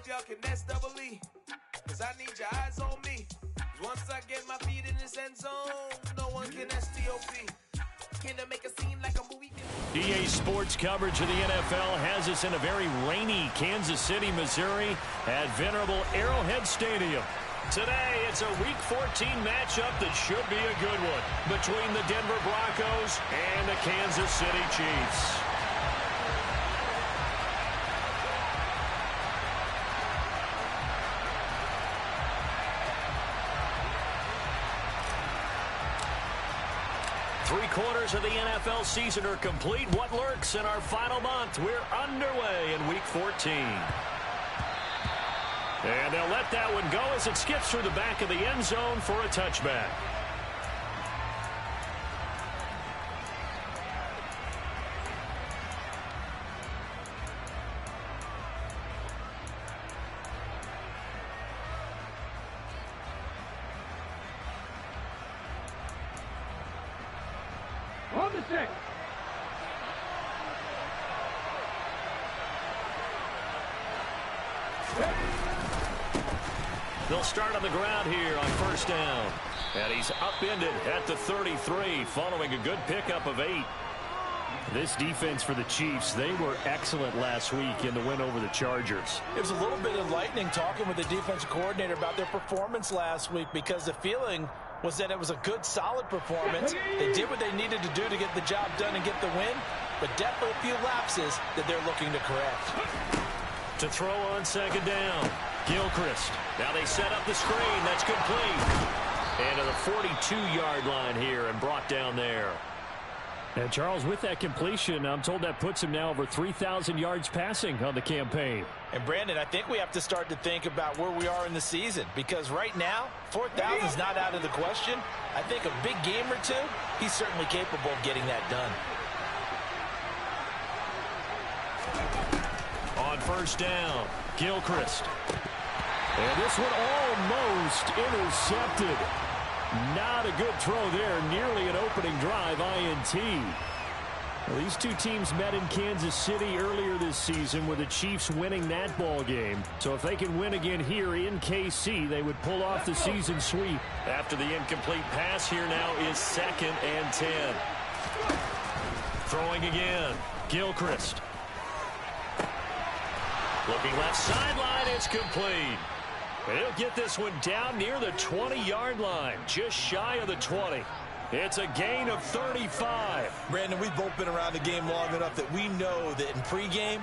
if y'all can nest double E, cause I need your eyes on me. Once I get my feet in this end zone, no one can STOP. Can I make a scene like a movie? EA Sports coverage of the NFL has us in a very rainy Kansas City, Missouri at venerable Arrowhead Stadium. Today, it's a Week 14 matchup that should be a good one between the Denver Broncos and the Kansas City Chiefs. Three-quarters of the NFL season are complete. What lurks in our final month? We're underway in Week 14. And they'll let that one go as it skips through the back of the end zone for a touchback. On the 6. They'll start on the ground here on first down. And he's upended at the 33 following a good pickup of 8. This defense for the Chiefs, they were excellent last week in the win over the Chargers. It was a little bit enlightening talking with the defensive coordinator about their performance last week, because the feeling was that it was a good, solid performance. They did what they needed to do to get the job done and get the win, but definitely a few lapses that they're looking to correct. To throw on second down, Gilchrist. Now they set up the screen. That's complete. And to the 42-yard line here and brought down there. And Charles, with that completion, I'm told that puts him now over 3,000 yards passing on the campaign. And Brandon, I think we have to start to think about where we are in the season, because right now, 4,000 is not out of the question. I think a big game or two, he's certainly capable of getting that done. On first down, Gilchrist. And this one almost intercepted. Not a good throw there. Nearly an opening drive, INT. Well, these two teams met in Kansas City earlier this season with the Chiefs winning that ball game. So if they can win again here in KC, they would pull off the season sweep. After the incomplete pass, here now is 2nd and 10. Throwing again, Gilchrist. Looking left sideline, it's complete. And he'll get this one down near the 20-yard line, just shy of the 20. It's a gain of 35. Brandon, we've both been around the game long enough that we know that in pregame,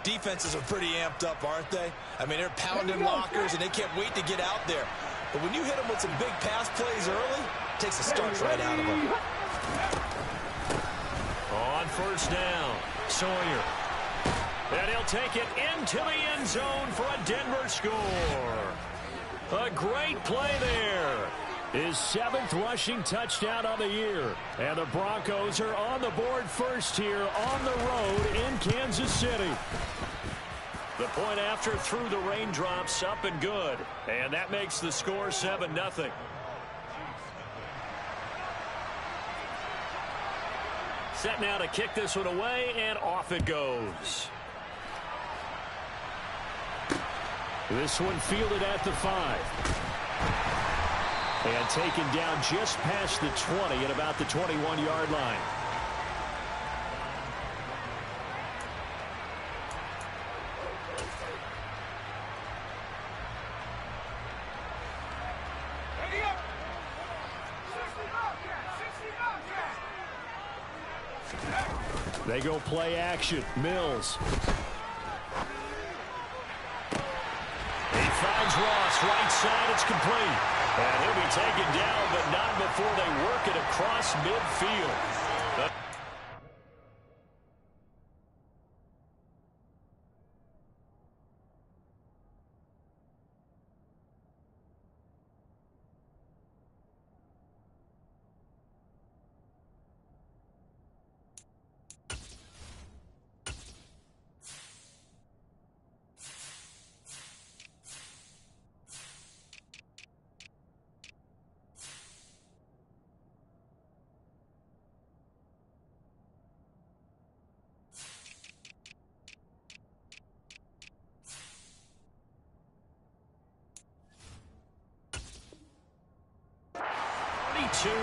defenses are pretty amped up, aren't they? I mean, they're pounding lockers, and they can't wait to get out there. But when you hit them with some big pass plays early, it takes the starch right out of them. On first down, Sawyer. And he'll take it into the end zone for a Denver score. A great play there. His 7th rushing touchdown on the year. And the Broncos are on the board first here on the road in Kansas City. The point after through the raindrops, up and good. And that makes the score 7-0. Set now to kick this one away, and off it goes. This one fielded at the 5. And taken down just past the 20 at about the 21-yard line. They go play action. Mills. Finds Ross, right side, it's complete. And he'll be taken down, but not before they work it across midfield.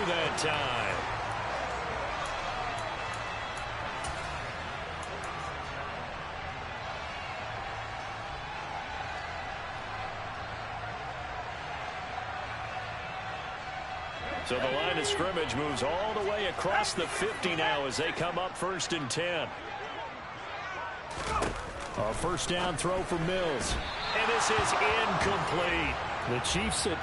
that time. So the line of scrimmage moves all the way across the 50 now as they come up 1st and 10. A first down throw for Mills. And this is incomplete. The Chiefs sit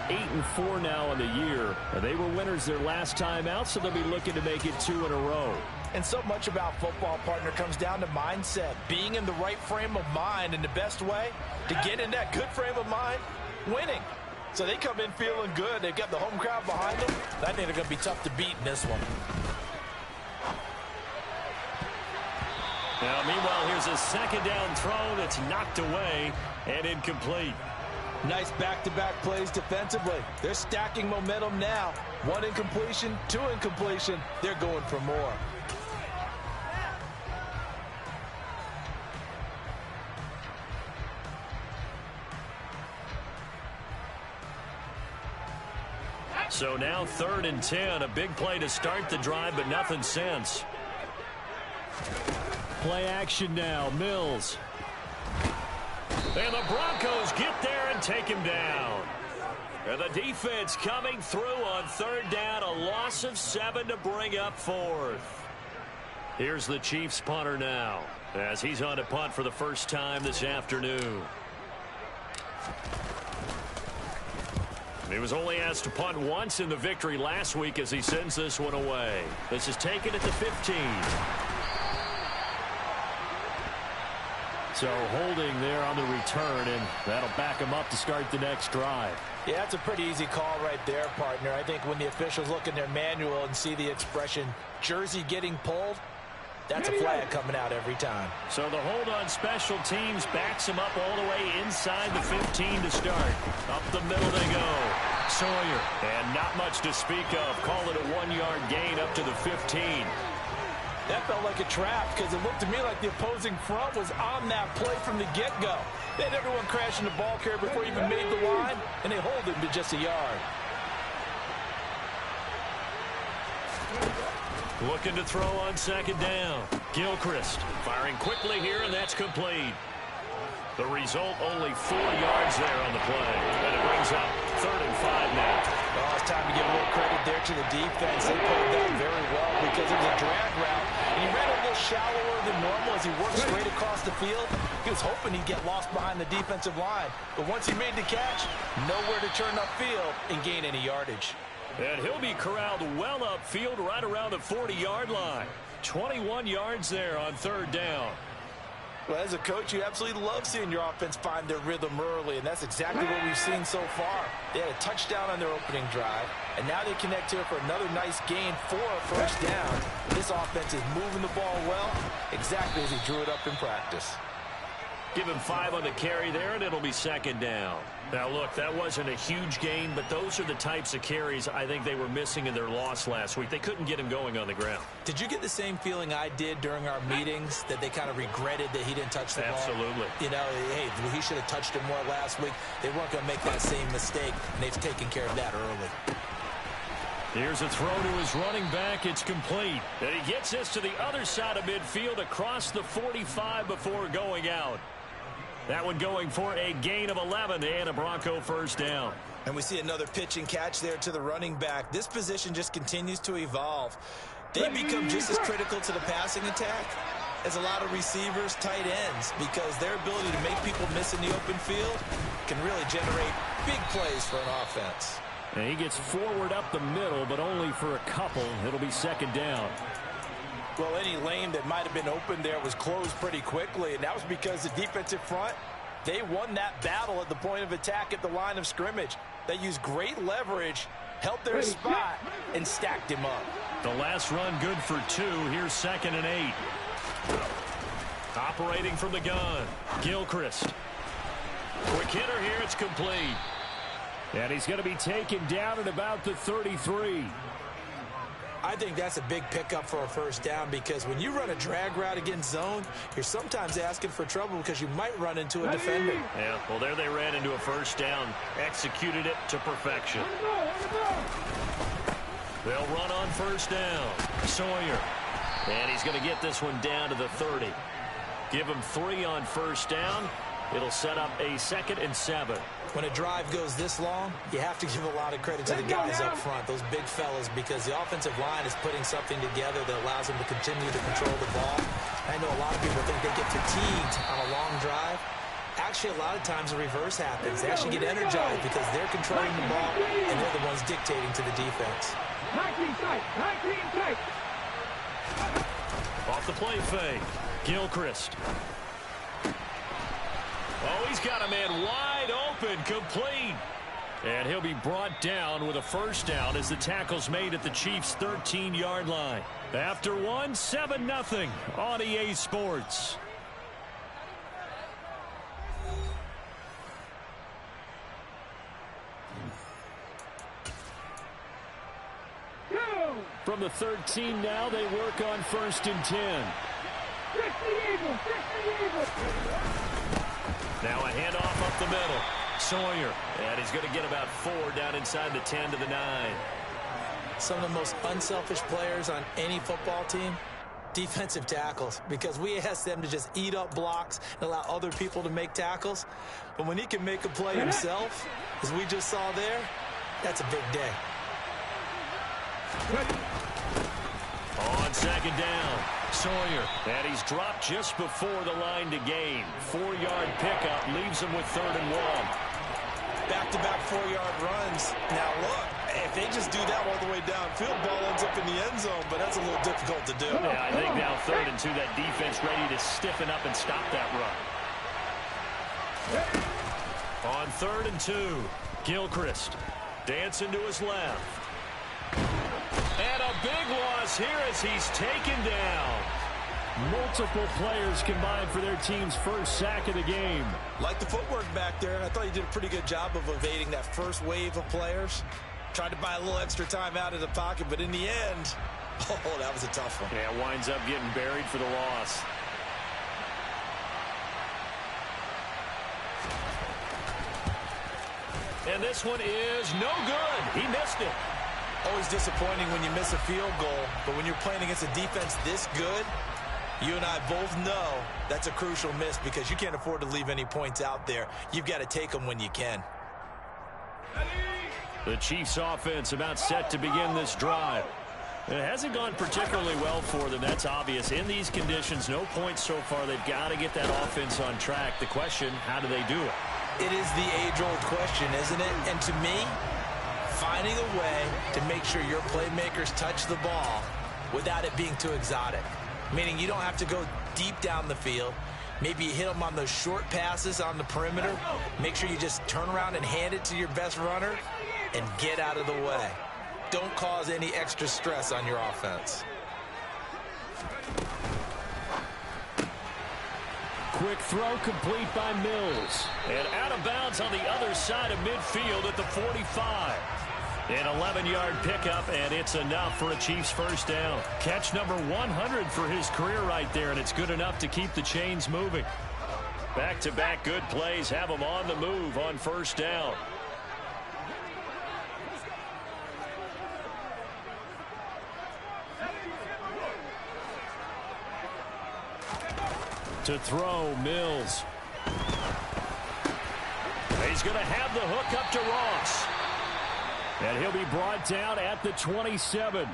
8-4 now on the year. They were winners their last time out, so they'll be looking to make it 2 in a row. And so much about football, partner, comes down to mindset. Being in the right frame of mind, and the best way to get in that good frame of mind, winning. So they come in feeling good. They've got the home crowd behind them. I think they're going to be tough to beat in this one. Now, meanwhile, here's a second down throw that's knocked away and incomplete. Nice back-to-back plays defensively. They're stacking momentum now. 1 incompletion, 2 incompletion. They're going for more. So now 3rd and 10, a big play to start the drive, but nothing since. Play action now, Mills. And the Broncos get there and take him down. And the defense coming through on 3rd down, a loss of 7 to bring up 4th. Here's the Chiefs punter now, as he's on to punt for the first time this afternoon. He was only asked to punt once in the victory last week as he sends this one away. This is taken at the 15. So holding there on the return, and that'll back him up to start the next drive. Yeah, that's a pretty easy call right there, partner. I think when the officials look in their manual and see the expression jersey getting pulled, that's a flag coming out every time. So the hold on special teams backs him up all the way inside the 15 to start. Up the middle they go. Sawyer. And not much to speak of. Call it a 1-yard gain up to the 15. That felt like a trap because it looked to me like the opposing front was on that play from the get-go. They had everyone crashing the ball carrier before he even made the line, and they hold him to just a yard. Looking to throw on 2nd down. Gilchrist firing quickly here, and that's complete. The result, only 4 yards there on the play. And it brings up 3rd and 5 now. Well, it's time to give a little credit there to the defense. They played that very well because it was a drag route. And he ran a little shallower than normal as he worked straight across the field. He was hoping he'd get lost behind the defensive line. But once he made the catch, nowhere to turn upfield and gain any yardage. And he'll be corralled well upfield right around the 40-yard line. 21 yards there on 3rd down. Well, as a coach, you absolutely love seeing your offense find their rhythm early, and that's exactly what we've seen so far. They had a touchdown on their opening drive, and now they connect here for another nice gain for a first down. This offense is moving the ball well, exactly as he drew it up in practice. Give him 5 on the carry there, and it'll be 2nd down. Now, look, that wasn't a huge gain, but those are the types of carries I think they were missing in their loss last week. They couldn't get him going on the ground. Did you get the same feeling I did during our meetings, that they kind of regretted that he didn't touch the ball? Absolutely. You know, hey, he should have touched it more last week. They weren't going to make that same mistake, and they've taken care of that early. Here's a throw to his running back. It's complete. And he gets this to the other side of midfield across the 45 before going out. That one going for a gain of 11 and a Bronco first down. And we see another pitch and catch there to the running back. This position just continues to evolve. They become just as critical to the passing attack as a lot of receivers, tight ends, because their ability to make people miss in the open field can really generate big plays for an offense. And he gets forward up the middle, but only for a couple. It'll be 2nd down. Well, any lane that might have been open there was closed pretty quickly, and that was because the defensive front, they won that battle at the point of attack at the line of scrimmage. They used great leverage, held their spot, and stacked him up. The last run good for 2. Here's 2nd and 8. Operating from the gun, Gilchrist. Quick hitter here, it's complete. And he's going to be taken down at about the 33. I think that's a big pickup for a first down, because when you run a drag route against zone, you're sometimes asking for trouble because you might run into a defender. Yeah, well, there they ran into a first down, executed it to perfection. They'll run on first down. Sawyer. And he's going to get this one down to the 30. Give him 3 on first down. It'll set up a 2nd and 7. When a drive goes this long, you have to give a lot of credit to the guys up front, those big fellas, because the offensive line is putting something together that allows them to continue to control the ball. I know a lot of people think they get fatigued on a long drive. Actually, a lot of times the reverse happens. They actually get energized because they're controlling the ball and they're the ones dictating to the defense. 19 tight, 19 tight. Off the play fake. Gilchrist. Oh, he's got a man wide open, complete. And he'll be brought down with a first down as the tackle's made at the Chiefs' 13-yard line. After one, 7-0 on EA Sports. From the 13 now, they work on 1st and 10. Now a handoff up the middle. Sawyer. And he's going to get about 4 down inside the 10 to the 9. Some of the most unselfish players on any football team, defensive tackles, because we ask them to just eat up blocks and allow other people to make tackles. But when he can make a play himself, as we just saw there, that's a big day. On 2nd down, Sawyer. And he's dropped just before the line to gain. 4-yard pickup leaves him with 3rd and 1. Back-to-back 4-yard runs. Now, look, if they just do that all the way downfield, ball ends up in the end zone, but that's a little difficult to do. Yeah, I think now 3rd and 2, that defense ready to stiffen up and stop that run. On 3rd and 2, Gilchrist dancing to his left. And a big loss here as he's taken down. Multiple players combined for their team's first sack of the game. Like the footwork back there, and I thought he did a pretty good job of evading that first wave of players. Tried to buy a little extra time out of the pocket, but in the end, oh, that was a tough one. Yeah, winds up getting buried for the loss. And this one is no good. He missed it. Always disappointing when you miss a field goal, but when you're playing against a defense this good, you and I both know that's a crucial miss because you can't afford to leave any points out there. You've got to take them when you can. The Chiefs offense about set to begin this drive. It hasn't gone particularly well for them. That's obvious. In these conditions, no points so far. They've got to get that offense on track. The question, how do they do it? It is the age-old question, isn't it? And to me, finding a way to make sure your playmakers touch the ball without it being too exotic. Meaning you don't have to go deep down the field. Maybe you hit them on those short passes on the perimeter. Make sure you just turn around and hand it to your best runner and get out of the way. Don't cause any extra stress on your offense. Quick throw complete by Mills. And out of bounds on the other side of midfield at the 45. An 11-yard pickup, and it's enough for a Chiefs first down. Catch number 100 for his career right there, and it's good enough to keep the chains moving. Back-to-back good plays have him on the move on first down. To throw, Mills. He's going to have the hook up to Ross. And he'll be brought down at the 27.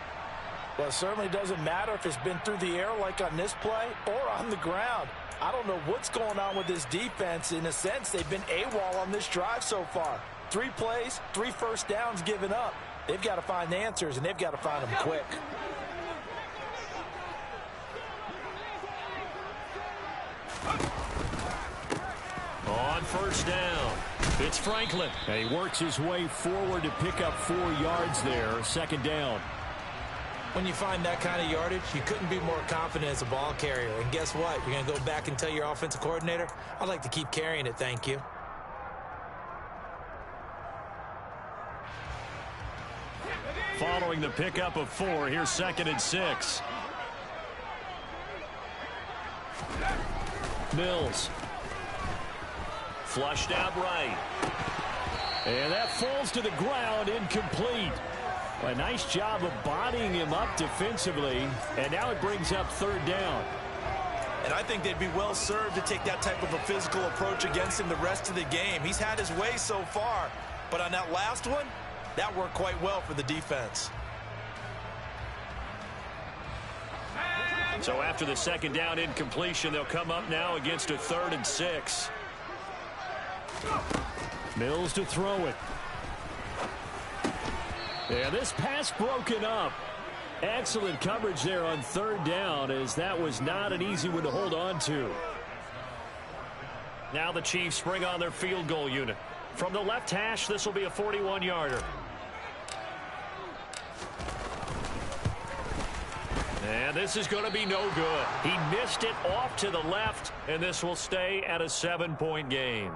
Well, it certainly doesn't matter if it's been through the air like on this play or on the ground. I don't know what's going on with this defense. In a sense, they've been AWOL on this drive so far. 3 plays, 3 first downs given up. They've got to find answers, and they've got to find them quick. On first down, it's Franklin. And he works his way forward to pick up 4 yards there. Second down. When you find that kind of yardage, you couldn't be more confident as a ball carrier. And guess what? You're going to go back and tell your offensive coordinator, I'd like to keep carrying it, thank you. Following the pickup of 4, here's 2nd and 6. Mills. Flushed out right. And that falls to the ground, incomplete. A nice job of bodying him up defensively, and now it brings up third down. And I think they'd be well served to take that type of a physical approach against him the rest of the game. He's had his way so far, but on that last one, that worked quite well for the defense. So after the second down incompletion, they'll come up now against a 3rd and 6. Mills to throw it. Yeah, this pass broken up. Excellent coverage there on third down, as that was not an easy one to hold on to. Now the Chiefs bring on their field goal unit. From the left hash, this will be a 41-yarder. And this is going to be no good. He missed it off to the left, and this will stay at a 7-point game.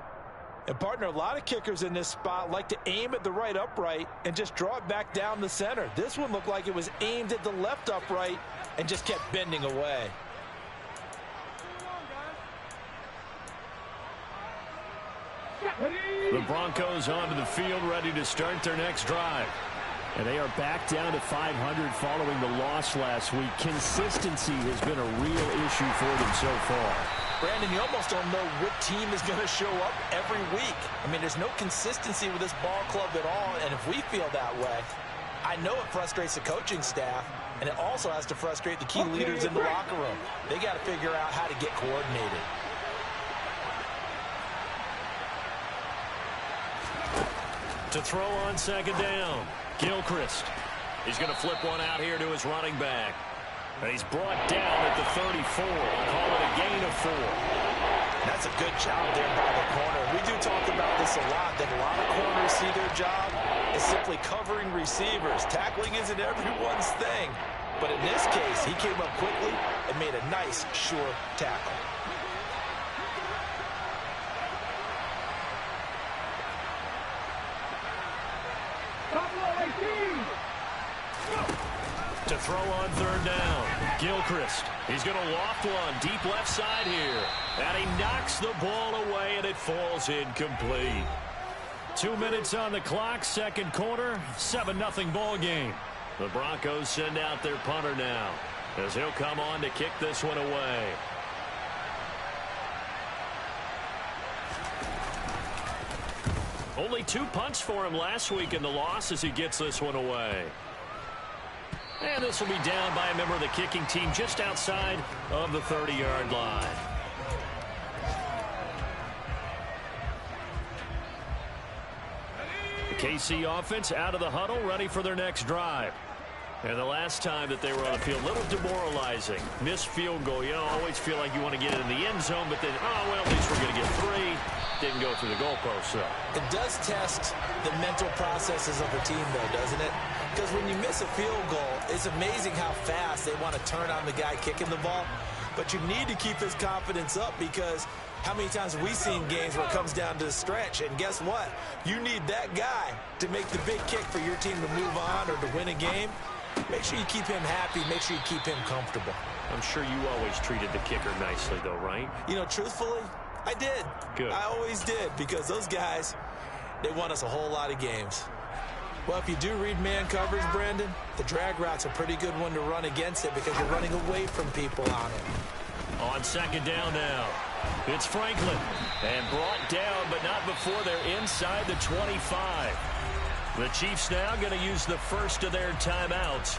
And, partner, a lot of kickers in this spot like to aim at the right upright and just draw it back down the center. This one looked like it was aimed at the left upright and just kept bending away. The Broncos onto the field, ready to start their next drive. And they are back down to 500 following the loss last week. Consistency has been a real issue for them so far. Brandon, you almost don't know what team is going to show up every week. I mean, there's no consistency with this ball club at all, and if we feel that way, I know it frustrates the coaching staff, and it also has to frustrate the key leaders in the locker room. They got to figure out how to get coordinated. To throw on second down, Gilchrist. He's going to flip one out here to his running back. And he's brought down at the 34. Call it a gain of 4. That's a good job there by the corner. We do talk about this a lot, that a lot of corners see their job as simply covering receivers. Tackling isn't everyone's thing. But in this case, he came up quickly and made a nice, sure tackle. To throw on third down, Gilchrist. He's going to loft one deep left side here. And he knocks the ball away, and it falls incomplete. 2 minutes on the clock, second quarter, 7-0 ball game. The Broncos send out their punter now, as he'll come on to kick this one away. Only 2 punts for him last week in the loss as he gets this one away. And this will be down by a member of the kicking team just outside of the 30-yard line. The KC offense out of the huddle, ready for their next drive. And the last time that they were on the field, a little demoralizing. Missed field goal. You know, always feel like you want to get it in the end zone, but then, oh, well, at least we're going to get 3. Didn't go through the goalpost, though. It does test the mental processes of a team, though, doesn't it? Because when you miss a field goal, it's amazing how fast they want to turn on the guy kicking the ball. But you need to keep his confidence up, because how many times have we seen games where it comes down to the stretch? And guess what? You need that guy to make the big kick for your team to move on or to win a game. Make sure you keep him happy. Make sure you keep him comfortable. I'm sure you always treated the kicker nicely, though, right? You know, truthfully, I did. Good. I always did, because those guys, they won us a whole lot of games. Well, if you do read man coverage, Brandon, the drag route's a pretty good one to run against it, because you're running away from people on it. On second down now, it's Franklin. And brought down, but not before they're inside the 25. The Chiefs now going to use the first of their timeouts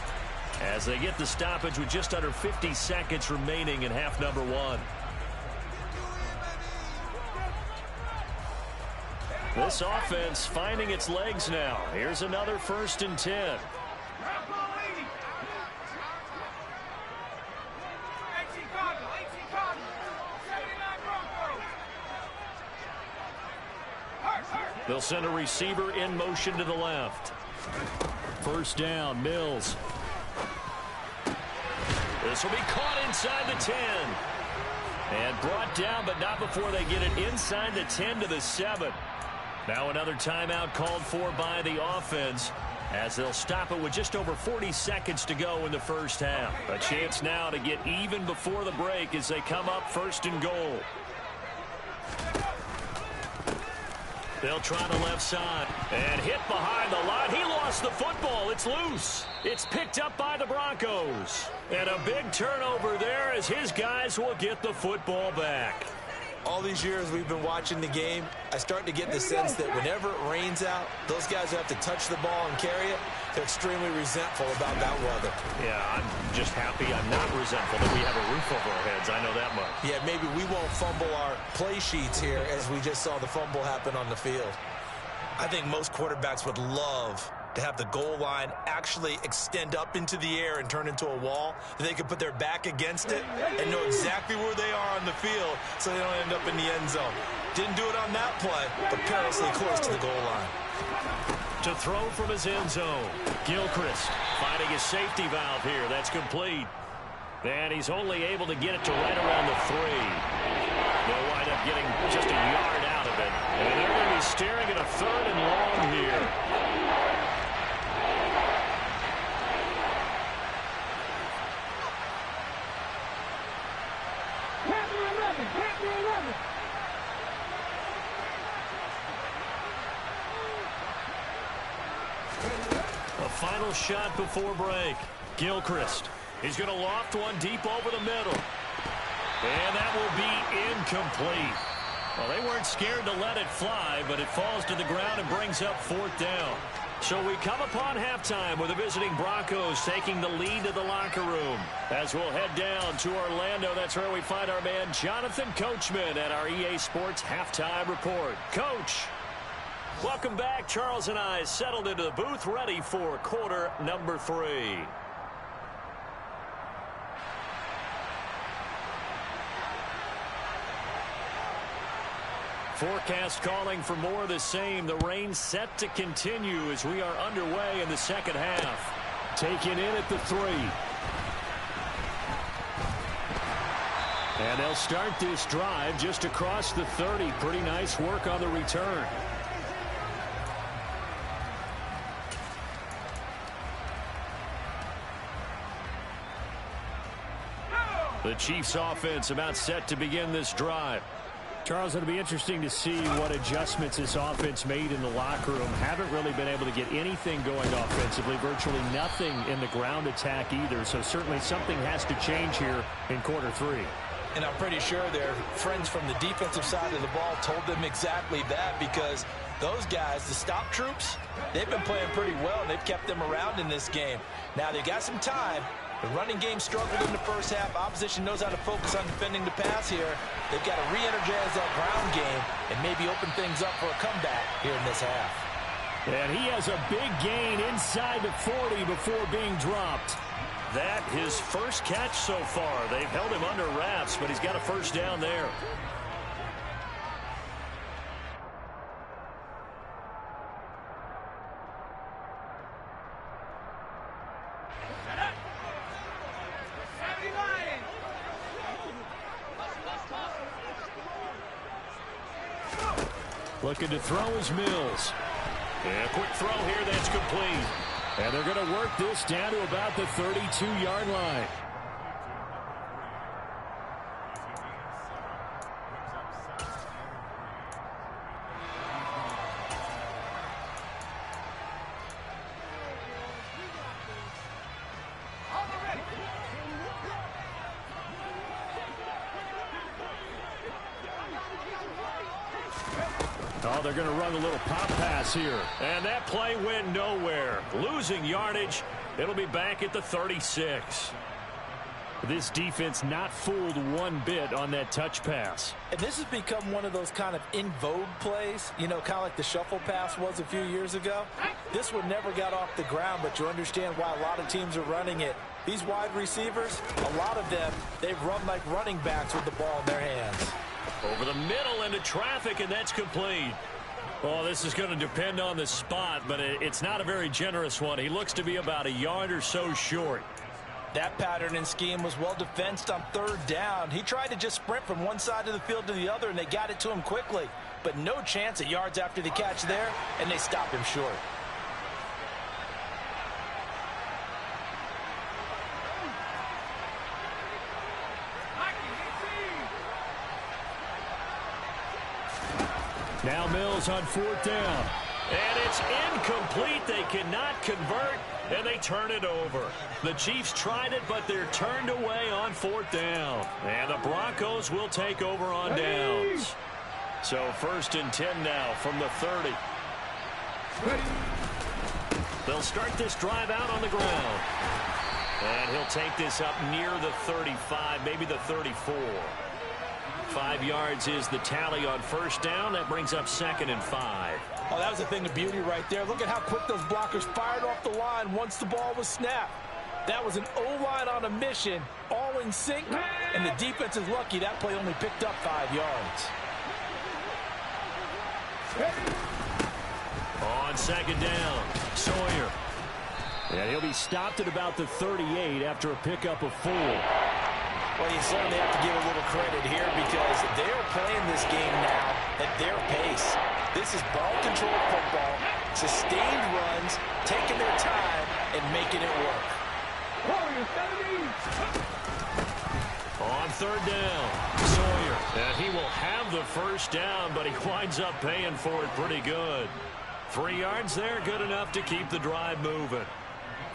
as they get the stoppage with just under 50 seconds remaining in half number 1. This offense finding its legs now. Here's another 1st and 10. They'll send a receiver in motion to the left. First down, Mills. This will be caught inside the 10. And brought down, but not before they get it inside the 10 to the 7. Now another timeout called for by the offense, as they'll stop it with just over 40 seconds to go in the first half. A chance now to get even before the break as they come up 1st and goal. They'll try the left side. And hit behind the line. He lost the football. It's loose. It's picked up by the Broncos. And a big turnover there as his guys will get the football back. All these years we've been watching the game, I start to get the sense that whenever it rains out, those guys who have to touch the ball and carry it, they're extremely resentful about that weather. Yeah, I'm just happy I'm not resentful that we have a roof over our heads. I know that much. Yeah, maybe we won't fumble our play sheets here as we just saw the fumble happen on the field. I think most quarterbacks would love to have the goal line actually extend up into the air and turn into a wall. They can put their back against it and know exactly where they are on the field so they don't end up in the end zone. Didn't do it on that play, but perilously close to the goal line. To throw from his end zone, Gilchrist finding his safety valve here. That's complete. And he's only able to get it to right around the 3. They'll wind up getting just a yard out of it. And they're going to be staring at a 3rd and long here. A final shot before break. Gilchrist. He's going to loft one deep over the middle. And that will be incomplete. Well, they weren't scared to let it fly, but it falls to the ground and brings up 4th down. So we come upon halftime with the visiting Broncos taking the lead to the locker room. As we'll head down to Orlando, that's where we find our man Jonathan Coachman at our EA Sports Halftime Report. Coach, welcome back. Charles and I settled into the booth ready for quarter number 3. Forecast calling for more of the same. The rain set to continue as we are underway in the second half. Taken in at the 3. And they'll start this drive just across the 30. Pretty nice work on the return. The Chiefs offense about set to begin this drive. Charles, it'll be interesting to see what adjustments this offense made in the locker room. Haven't really been able to get anything going offensively, virtually nothing in the ground attack either. So certainly something has to change here in quarter 3. And I'm pretty sure their friends from the defensive side of the ball told them exactly that, because those guys, the stop troops, they've been playing pretty well, and they've kept them around in this game. Now, they got some time. The running game struggled in the first half. Opposition knows how to focus on defending the pass here. They've got to re-energize that ground game and maybe open things up for a comeback here in this half. And he has a big gain inside the 40 before being dropped. That his first catch so far. They've held him under wraps, but he's got a first down there. Looking to throw is Mills. And a quick throw here that's complete. And they're going to work this down to about the 32-yard line. Oh, they're going to run a little pop pass here. And that play went nowhere. Losing yardage. It'll be back at the 36. This defense not fooled one bit on that touch pass. And this has become one of those kind of in vogue plays, you know, kind of like the shuffle pass was a few years ago. This one never got off the ground, but you understand why a lot of teams are running it. These wide receivers, a lot of them, they've run like running backs with the ball in their hands. Over the middle into traffic, and that's complete. Well, this is going to depend on the spot, but it's not a very generous one. He looks to be about a yard or so short. That pattern and scheme was well defensed on 3rd down. He tried to just sprint from one side of the field to the other, and they got it to him quickly. But no chance at yards after the catch there, and they stopped him short. Now Mills on 4th down. And it's incomplete. They cannot convert, and they turn it over. The Chiefs tried it, but they're turned away on 4th down. And the Broncos will take over on downs. So 1st and 10 now from the 30. They'll start this drive out on the ground. And he'll take this up near the 35, maybe the 34. 5 yards is the tally on 1st down. That brings up 2nd and 5. Oh, that was a thing of beauty right there. Look at how quick those blockers fired off the line once the ball was snapped. That was an O-line on a mission, all in sync, and the defense is lucky that play only picked up 5 yards. On 2nd down, Sawyer. And he'll be stopped at about the 38 after a pickup of 4. Well, you certainly have to give a little credit here because they're playing this game now at their pace. This is ball-controlled football, sustained runs, taking their time, and making it work. On 3rd down, Sawyer. And he will have the 1st down, but he winds up paying for it pretty good. 3 yards there, good enough to keep the drive moving.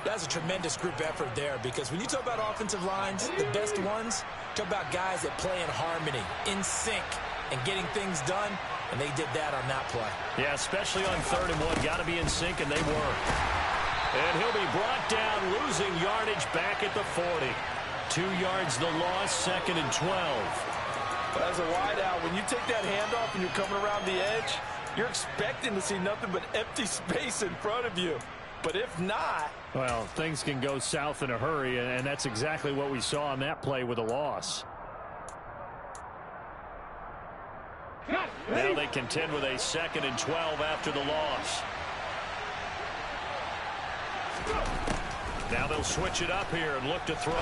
That's a tremendous group effort there because when you talk about offensive lines, the best ones, talk about guys that play in harmony, in sync, and getting things done, and they did that on that play. Yeah, especially on 3rd and 1. Got to be in sync, and they were. And he'll be brought down, losing yardage back at the 40. 2 yards the loss, 2nd and 12. But as a wideout, when you take that handoff and you're coming around the edge, you're expecting to see nothing but empty space in front of you. But if not... Well, things can go south in a hurry, and that's exactly what we saw on that play with a loss. Now they contend with a 2nd and 12 after the loss. Now they'll switch it up here and look to throw.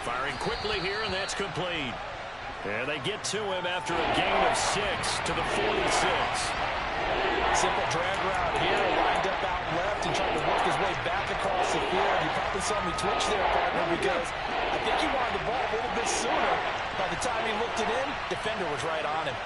Firing quickly here, and that's complete. And they get to him after a gain of 6 to the 46. Simple drag route here, lined up out left and trying to work his way back across the field. You probably saw me twitch there, partner, because I think he wanted the ball a little bit sooner. By the time he looked it in, defender was right on him.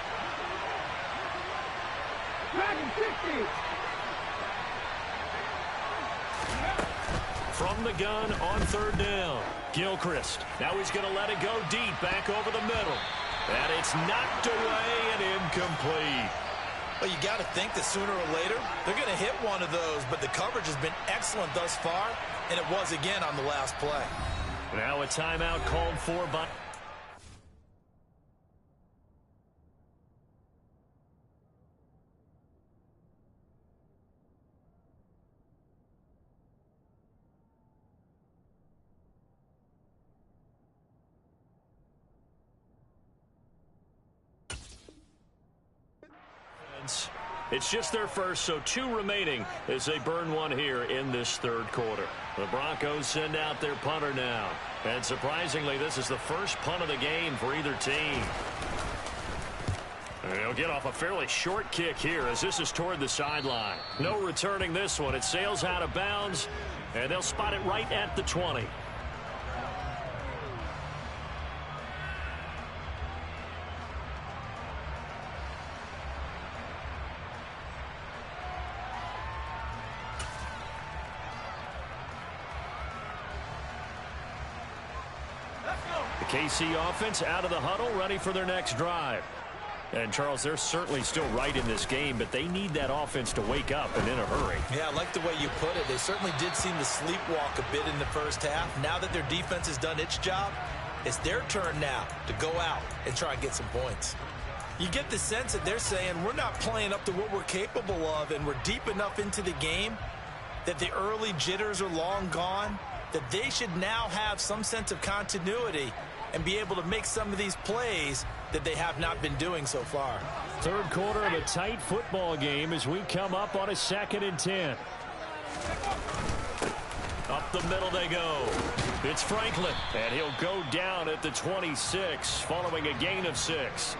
From the gun on 3rd down, Gilchrist. Now he's going to let it go deep, back over the middle. And it's knocked away and incomplete. Well, you got to think that sooner or later, they're going to hit one of those, but the coverage has been excellent thus far, and it was again on the last play. Now a timeout called for by... It's just their first, so 2 remaining as they burn one here in this 3rd quarter. The Broncos send out their punter now. And surprisingly, this is the first punt of the game for either team. And he'll get off a fairly short kick here as this is toward the sideline. No returning this one. It sails out of bounds, and they'll spot it right at the 20. The KC offense out of the huddle, ready for their next drive. And, Charles, they're certainly still right in this game, but they need that offense to wake up and in a hurry. Yeah, I like the way you put it. They certainly did seem to sleepwalk a bit in the first half. Now that their defense has done its job, it's their turn now to go out and try and get some points. You get the sense that they're saying we're not playing up to what we're capable of, and we're deep enough into the game that the early jitters are long gone, that they should now have some sense of continuity and be able to make some of these plays that they have not been doing so far. 3rd quarter of a tight football game as we come up on a 2nd and 10. Up the middle they go. It's Franklin, and he'll go down at the 26 following a gain of 6.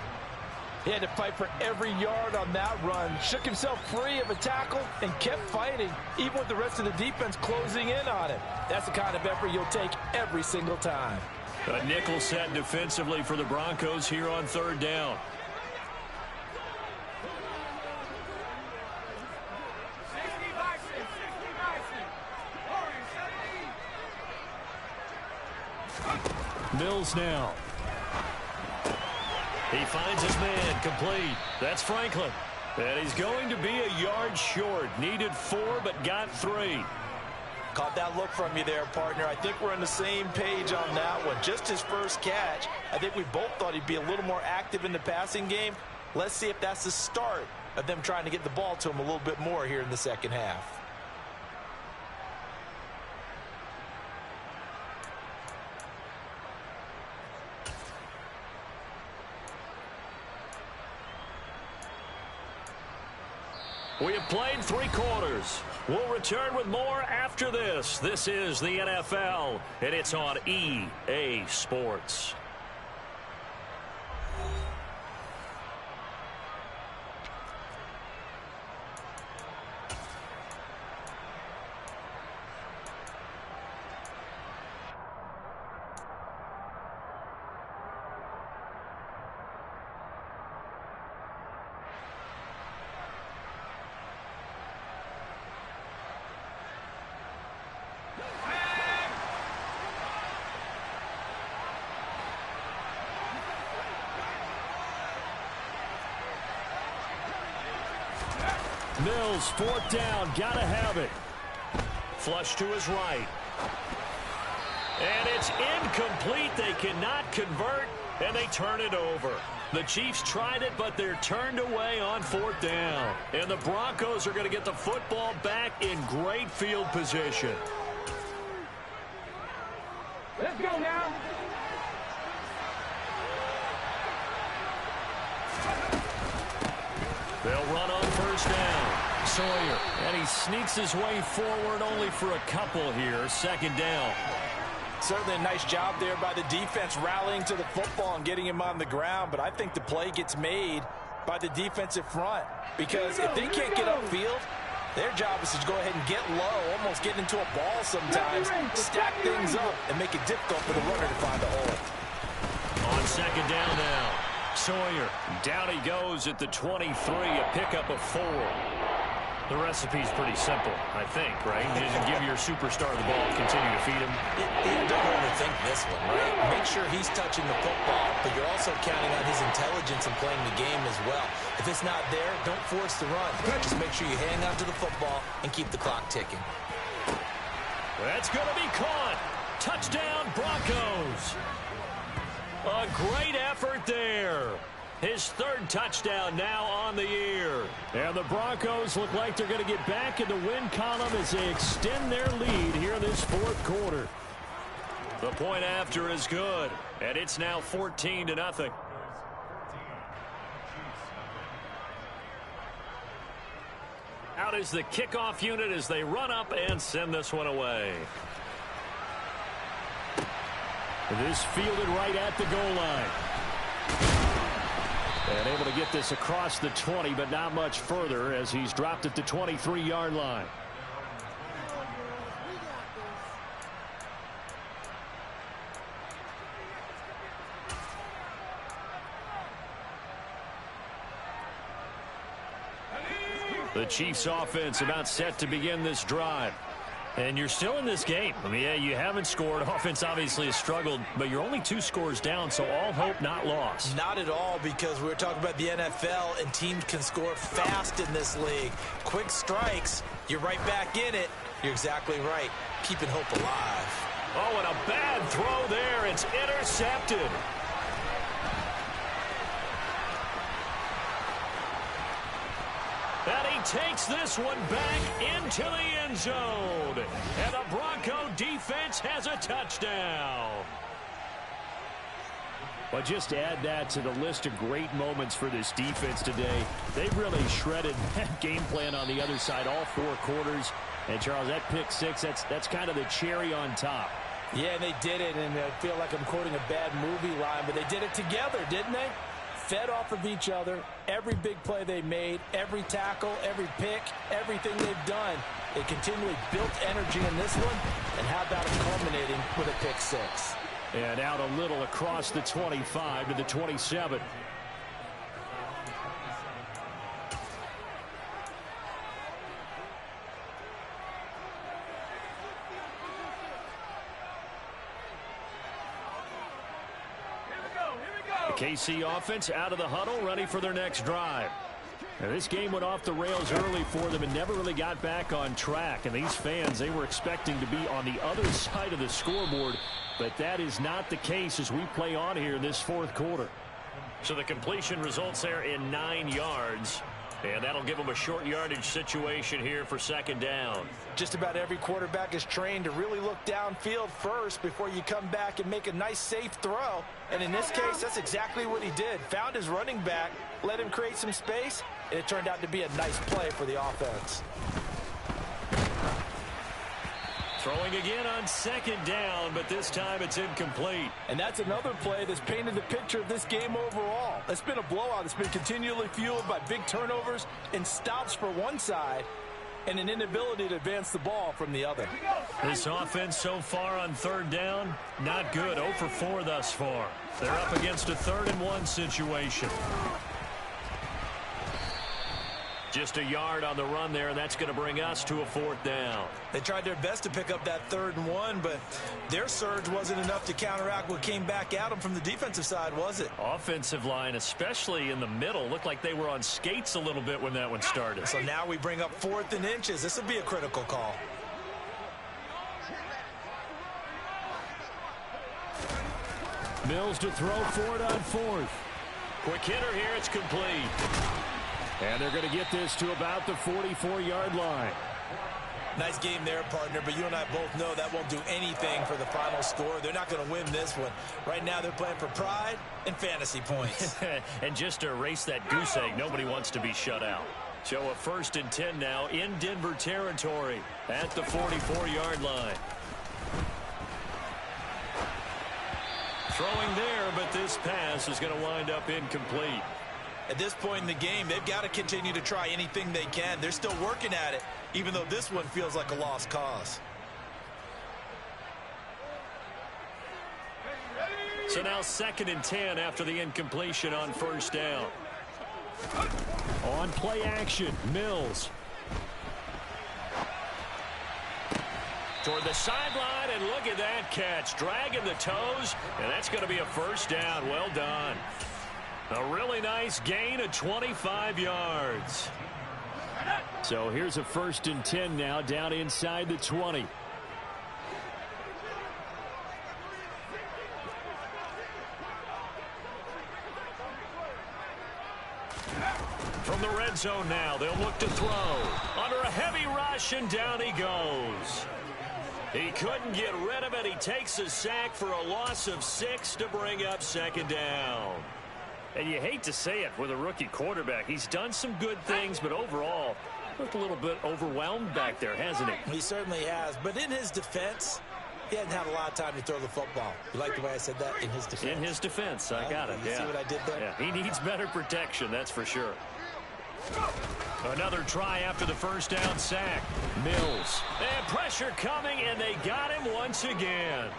He had to fight for every yard on that run. Shook himself free of a tackle and kept fighting, even with the rest of the defense closing in on him. That's the kind of effort you'll take every single time. A nickel set defensively for the Broncos here on 3rd down. Mills now. He finds his man complete. That's Franklin. And he's going to be a yard short. Needed 4, but got 3. Caught that look from you there, partner. I think we're on the same page on that one. Just his first catch. I think we both thought he'd be a little more active in the passing game. Let's see if that's the start of them trying to get the ball to him a little bit more here in the second half. We have played 3 quarters. We'll return with more after this. This is the NFL, and it's on EA Sports. Mills, 4th down, gotta have it. Flush to his right. And it's incomplete. They cannot convert, and they turn it over. The Chiefs tried it, but they're turned away on 4th down. And the Broncos are going to get the football back in great field position. Let's go now. They'll run on 1st down. Sawyer, and he sneaks his way forward only for a couple here. 2nd down. Certainly a nice job there by the defense rallying to the football and getting him on the ground, but I think the play gets made by the defensive front because if they can't get upfield, their job is to go ahead and get low, almost get into a ball sometimes, stack things up, and make it difficult for the runner to find a hole. On 2nd down now. Sawyer, down he goes at the 23, a pickup of 4. The recipe's pretty simple, I think, right? You just give your superstar the ball, continue to feed him. Don't overthink this one, right? Make sure he's touching the football, but you're also counting on his intelligence in playing the game as well. If it's not there, don't force the run. Just make sure you hang on to the football and keep the clock ticking. That's going to be caught. Touchdown, Broncos. A great effort there. His 3rd touchdown now on the year. And the Broncos look like they're going to get back in the win column as they extend their lead here in this 4th quarter. The point after is good, and it's now 14-0. Out is the kickoff unit as they run up and send this one away. This fielded right at the goal line. And able to get this across the 20, but not much further as he's dropped at the 23-yard line. The Chiefs offense about set to begin this drive. And you're still in this game. I mean, yeah, you haven't scored. Offense obviously has struggled, but you're only 2 scores down, so all hope not lost. Not at all, because we were talking about the NFL, and teams can score fast in this league. Quick strikes, you're right back in it. You're exactly right. Keeping hope alive. Oh, and a bad throw there. It's intercepted. And he takes this one back into the end zone. And the Bronco defense has a touchdown. But just add that to the list of great moments for this defense today. They've really shredded that game plan on the other side all 4 quarters. And, Charles, that pick 6, that's kind of the cherry on top. Yeah, and they did it, and I feel like I'm quoting a bad movie line, but they did it together, didn't they? Fed off of each other, every big play they made, every tackle, every pick, everything they've done. They continually built energy in this one, and how about it culminating with a pick 6? And out a little across the 25 to the 27. KC offense out of the huddle, ready for their next drive. Now, this game went off the rails early for them and never really got back on track. And these fans, they were expecting to be on the other side of the scoreboard, but that is not the case as we play on here in this fourth quarter. So the completion results there in 9 yards. And that'll give them a short yardage situation here for second down. Just about every quarterback is trained to really look downfield first before you come back and make a nice, safe throw. And in this case, that's exactly what he did. Found his running back, let him create some space, and it turned out to be a nice play for the offense. Throwing again on second down, but this time it's incomplete. And that's another play that's painted the picture of this game overall. It's been a blowout. It's been continually fueled by big turnovers and stops for one side and an inability to advance the ball from the other. This offense so far on third down, not good. 0 for 4 thus far. They're up against a 3rd and 1 situation. Just a yard on the run there, and that's going to bring us to a 4th down. They tried their best to pick up that 3rd and 1, but their surge wasn't enough to counteract what came back at them from the defensive side, was it? Offensive line, especially in the middle, looked like they were on skates a little bit when that one started. So now we bring up 4th and inches. This will be a critical call. Mills to throw for it on 4th. Quick hitter here, it's complete. And they're going to get this to about the 44-yard line. Nice game there, partner, but you and I both know that won't do anything for the final score. They're not going to win this one. Right now they're playing for pride and fantasy points. And just to erase that goose egg, nobody wants to be shut out. So a 1st and 10 now in Denver territory at the 44-yard line. Throwing there, but this pass is going to wind up incomplete. At this point in the game, they've got to continue to try anything they can. They're still working at it, even though this one feels like a lost cause. So now 2nd and 10 after the incompletion on 1st down. On play action, Mills. Toward the sideline, and look at that catch. Dragging the toes, and that's going to be a 1st down. Well done. A really nice gain of 25 yards. So here's a 1st and 10 now down inside the 20. From the red zone now, they'll look to throw. Under a heavy rush, and down he goes. He couldn't get rid of it. He takes a sack for a loss of 6 to bring up 2nd down. And you hate to say it with a rookie quarterback. He's done some good things, but overall, looked a little bit overwhelmed back there, hasn't he? He certainly has. But in his defense, he hadn't had a lot of time to throw the football. You like the way I said that? In his defense. In his defense. I got it. You see what I did there? Yeah, he needs better protection, that's for sure. Another try after the 1st down sack. Mills. And pressure coming, and they got him once again.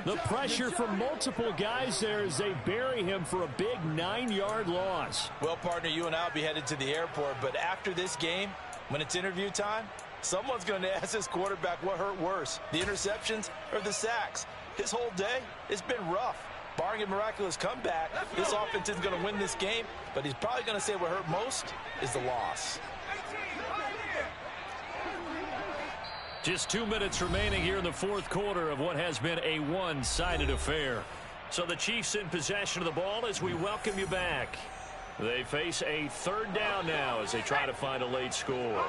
The pressure from multiple guys there as they bury him for a big 9-yard loss. Well, partner, you and I will be headed to the airport, but after this game, when it's interview time, someone's going to ask this quarterback what hurt worse, the interceptions or the sacks. His whole day has been rough. Barring a miraculous comeback, this offense isn't going to win this game, but he's probably going to say what hurt most is the loss. Just 2 minutes remaining here in the 4th quarter of what has been a one-sided affair. So the Chiefs in possession of the ball as we welcome you back. They face a 3rd down now as they try to find a late score.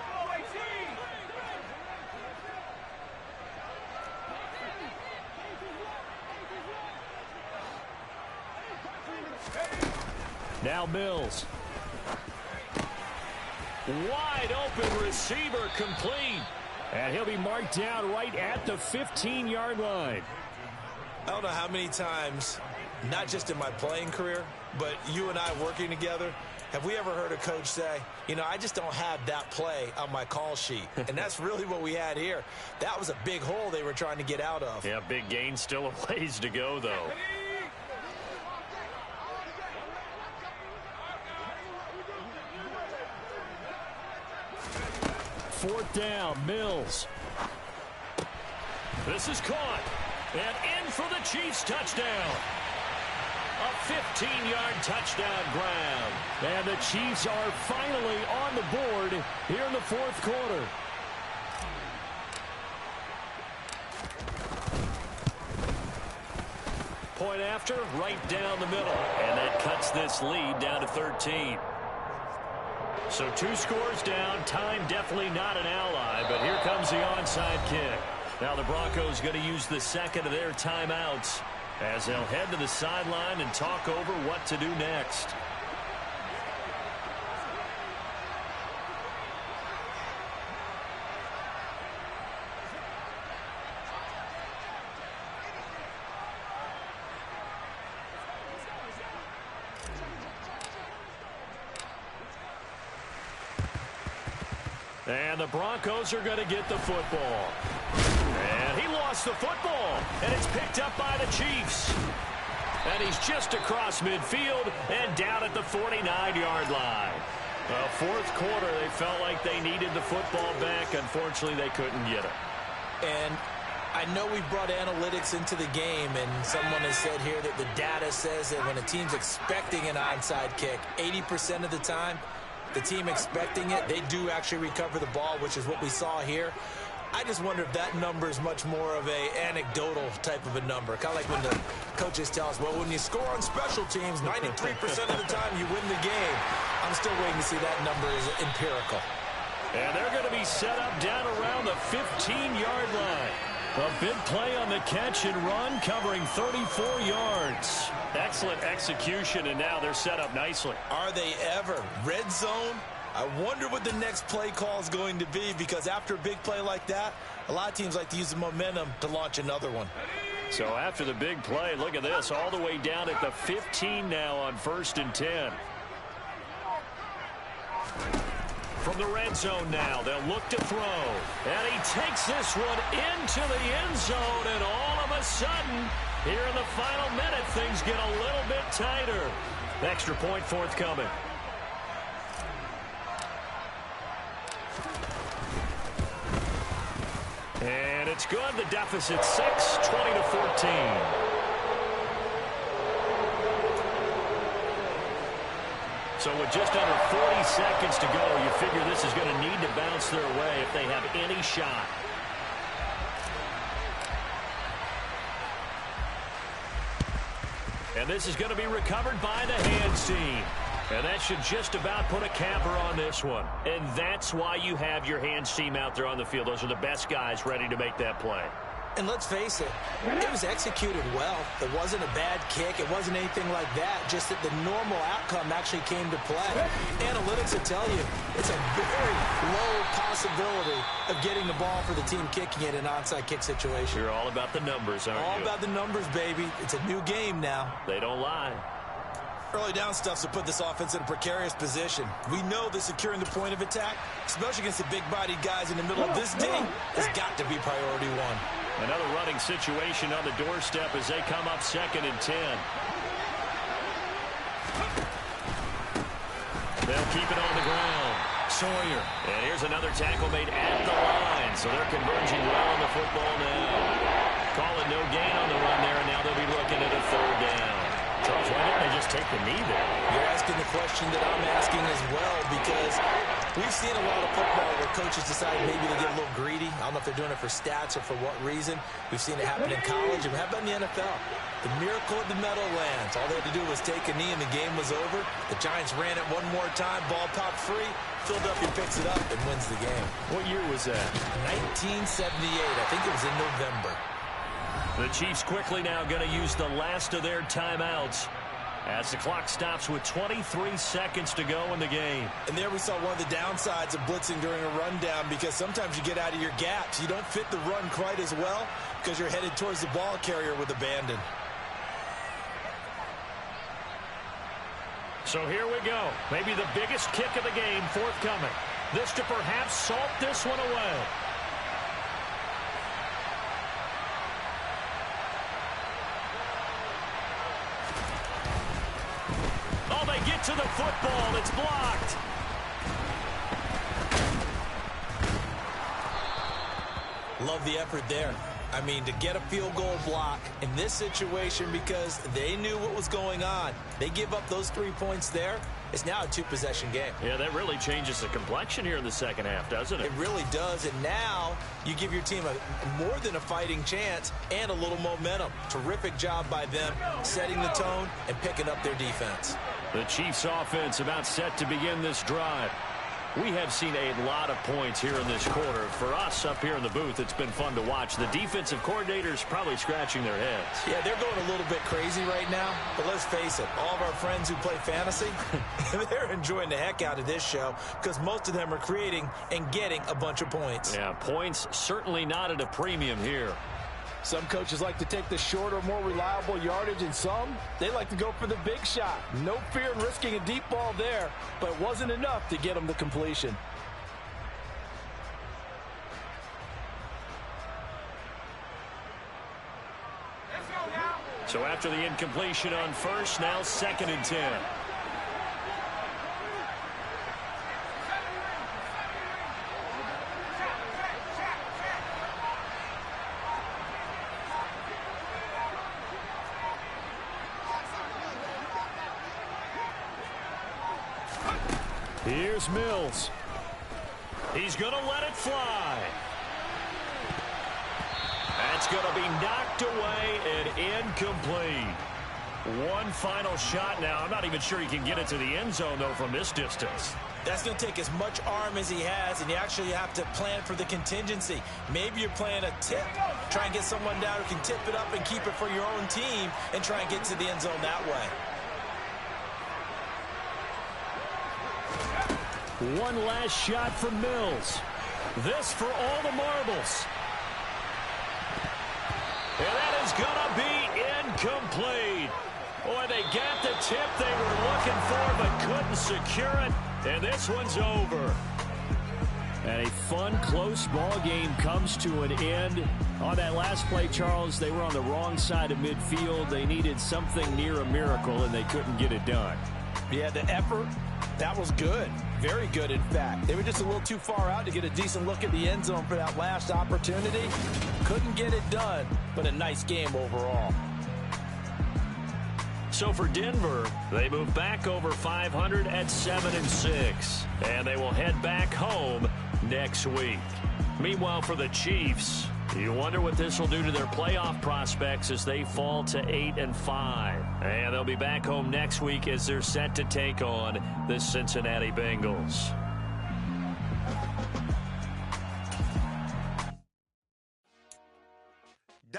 Now Mills. Wide open receiver complete. And he'll be marked down right at the 15-yard line. I don't know how many times, not just in my playing career, but you and I working together, have we ever heard a coach say, you know, I just don't have that play on my call sheet. And that's really what we had here. That was a big hole they were trying to get out of. Yeah, big gain, still a ways to go, though. Fourth down, Mills. This is caught. And in for the Chiefs touchdown. A 15-yard touchdown grab. And the Chiefs are finally on the board here in the fourth quarter. Point after, right down the middle. And that cuts this lead down to 13. So 2 scores down. Time definitely not an ally, but here comes the onside kick. Now the Broncos going to use the second of their timeouts as they'll head to the sideline and talk over what to do next. And the Broncos are going to get the football. And he lost the football. And it's picked up by the Chiefs. And he's just across midfield and down at the 49-yard line. Well, fourth quarter, they felt like they needed the football back. Unfortunately, they couldn't get it. And I know we brought analytics into the game, and someone has said here that the data says that when a team's expecting an onside kick, 80% of the time, the team expecting it, they do actually recover the ball, which is what we saw here. I just wonder if that number is much more of a anecdotal type of a number. Kind of like when the coaches tell us, well, when you score on special teams, 93% of the time you win the game. I'm still waiting to see that number is empirical. And they're going to be set up down around the 15-yard line. A big play on the catch and run, covering 34 yards. Excellent execution, and now they're set up nicely. Are they ever? Red zone? I wonder what the next play call is going to be, because after a big play like that, a lot of teams like to use the momentum to launch another one. So after the big play, look at this, all the way down at the 15 now on 1st and 10. From the red zone now, they'll look to throw. And he takes this one into the end zone, and all of a sudden, here in the final minute, things get a little bit tighter. Extra point forthcoming. And it's good. The deficit 6, 20-14. So with just under 40 seconds to go, you figure this is going to need to bounce their way if they have any shot. And this is going to be recovered by the hands team. And that should just about put a capper on this one. And that's why you have your hands team out there on the field. Those are the best guys ready to make that play. And let's face it, it was executed well. It wasn't a bad kick. It wasn't anything like that. Just that the normal outcome actually came to play. Analytics will tell you it's a very low possibility of getting the ball for the team kicking it in an onside kick situation. You're all about the numbers, aren't you? All about the numbers, baby. It's a new game now. They don't lie. Early down stuff's to put this offense in a precarious position. We know that securing the point of attack, especially against the big-bodied guys in the middle of this day, has got to be priority one. Another running situation on the doorstep as they come up 2nd and 10. They'll keep it on the ground. Sawyer. And here's another tackle made at the line. So they're converging well on the football now. Call it no gain on the run there, and now they'll be looking at a 3rd down. Charles, why didn't they just take the knee there? You're asking the question that I'm asking as well, because we've seen a lot of football where coaches decide maybe to get a little greedy. I don't know if they're doing it for stats or for what reason. We've seen it happen in college, and how about in the NFL? The miracle of the Meadowlands. All they had to do was take a knee, and the game was over. The Giants ran it one more time. Ball popped free. Philadelphia picks it up and wins the game. What year was that? 1978. I think it was in November. The Chiefs quickly now going to use the last of their timeouts as the clock stops with 23 seconds to go in the game. And there we saw one of the downsides of blitzing during a rundown, because sometimes you get out of your gaps. You don't fit the run quite as well because you're headed towards the ball carrier with abandon. So here we go. Maybe the biggest kick of the game forthcoming. This to perhaps salt this one away. Oh, they get to the football. It's blocked. Love the effort there. I mean, to get a field goal block in this situation because they knew what was going on. They give up those 3 points there. It's now a 2-possession game. Yeah, that really changes the complexion here in the second half, doesn't it? It really does, and now you give your team more than a fighting chance and a little momentum. Terrific job by them, setting the tone and picking up their defense. The Chiefs offense about set to begin this drive. We have seen a lot of points here in this quarter. For us up here in the booth, it's been fun to watch. The defensive coordinators probably scratching their heads. Yeah, they're going a little bit crazy right now. But let's face it, all of our friends who play fantasy, they're enjoying the heck out of this show because most of them are creating and getting a bunch of points. Yeah, points certainly not at a premium here. Some coaches like to take the shorter, more reliable yardage, and some, they like to go for the big shot. No fear in risking a deep ball there, but it wasn't enough to get them the completion. So after the incompletion on first, now 2nd and 10. Here's Mills. He's going to let it fly. That's going to be knocked away and incomplete. One final shot now. I'm not even sure he can get it to the end zone, though, from this distance. That's going to take as much arm as he has, and you actually have to plan for the contingency. Maybe you're playing a tip. Try and get someone down who can tip it up and keep it for your own team and try and get to the end zone that way. One last shot from Mills. This for all the marbles. And that is going to be incomplete. Boy, they got the tip they were looking for but couldn't secure it. And this one's over. And a fun, close ball game comes to an end. On that last play, Charles, they were on the wrong side of midfield. They needed something near a miracle, and they couldn't get it done. Yeah, the effort, that was good. Very good, in fact. They were just a little too far out to get a decent look at the end zone for that last opportunity. Couldn't get it done, but a nice game overall. So for Denver, they move back over 500 at 7-6. And they will head back home next week. Meanwhile, for the Chiefs, you wonder what this will do to their playoff prospects as they fall to 8-5. And they'll be back home next week as they're set to take on the Cincinnati Bengals.